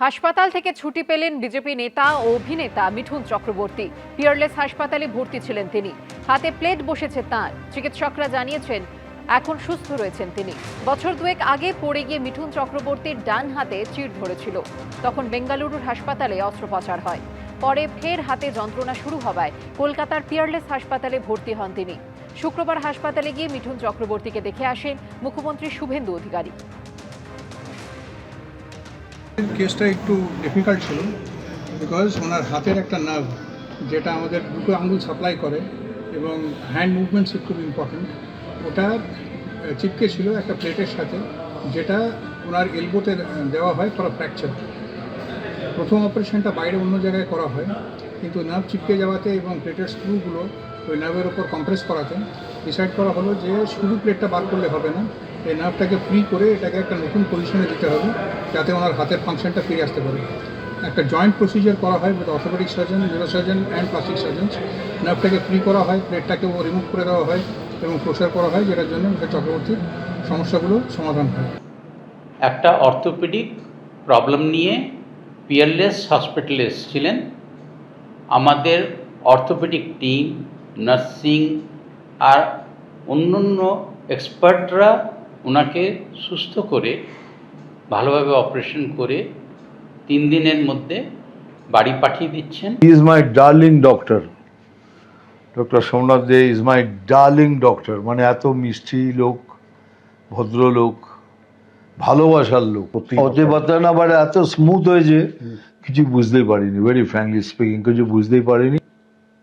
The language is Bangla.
হাসপাতাল থেকে ছুটি পেলেন বিজেপি নেতা ও অভিনেতা মিঠুন চক্রবর্তী। পিয়ারলেস হাসপাতালে ভর্তি ছিলেন তিনি। হাতে প্লেট বসেছে তাঁর। চিকিৎসকরা জানিয়েছেন এখন সুস্থ রয়েছেন তিনি। বছর দুয়েক আগে পড়ে গিয়ে মিঠুন চক্রবর্তীর ডান হাতে চিড় ধরেছিল। তখন বেঙ্গালুরুর হাসপাতালে অস্ত্রোপচার হয়। পরে ফের হাতে যন্ত্রণা শুরু হওয়ায় কলকাতার পিয়ারলেস হাসপাতালে ভর্তি হন তিনি। শুক্রবার হাসপাতালে গিয়ে মিঠুন চক্রবর্তীকে দেখে আসেন মুখ্যমন্ত্রী শুভেন্দু অধিকারী। কেসটা একটু ডিফিকাল্ট ছিল বিকজ ওনার হাতের একটা নার্ভ যেটা আমাদের দুটো আঙুল সাপ্লাই করে এবং হ্যান্ড মুভমেন্টস খুব ইম্পর্টেন্ট, ওটা চিপকে ছিল একটা প্লেটের সাথে, যেটা ওনার এলবোতে দেওয়া হয় ফর ফ্র্যাকচার। প্রথম অপারেশনটা বাইরে অন্য জায়গায় করা হয়, কিন্তু নার্ভ চিপকে যাওয়াতে এবং প্লেটের স্ক্রুগুলো ওই নার্ভের ওপর কম্প্রেস করাতে ডিসাইড করা হলো যে শুধু প্লেটটা বার করলে হবে না, এই নার্ভটাকে ফ্রি করে এটাকে একটা নতুন পজিশনে দিতে হবে যাতে ওনার হাতের ফাংশনটা ফিরে আসতে পারে। একটা জয়েন্ট প্রসিজার করা হয় with orthopaedic surgeon, neuro surgeon and plastic surgeons. নার্ভটাকে ফ্রি করা হয়, প্লেটটাকেও রিমুভ করে দেওয়া হয় এবং প্রসার করা হয়, যেটার জন্য মিস্টার চক্রবর্তীর সমস্যাগুলো সমাধান হয়। একটা অর্থোপেডিক প্রবলেম নিয়ে পিয়ারলেস হসপিটালে এসেছিলেন। আমাদের অর্থোপেডিক টিম, নার্সিং আর অন্যান্য এক্সপার্টরা ওনাকে সুস্থ করে ভালোভাবে অপারেশন করে 3 দিনের মধ্যে বাড়ি পাঠিয়ে দিচ্ছেন। He is my darling doctor. Doctor Somnath De is my darling doctor. মানে এত মিষ্টি লোক, ভদ্রলোক, ভালোবাসার লোক, কথাবার্তা না বাড়ে এত স্মুথ হয়েছে কিছু বুঝতেই পারিনি। ভেরি ফ্র্যাঙ্কলি স্পিকিং কিছু বুঝতেই পারিনি।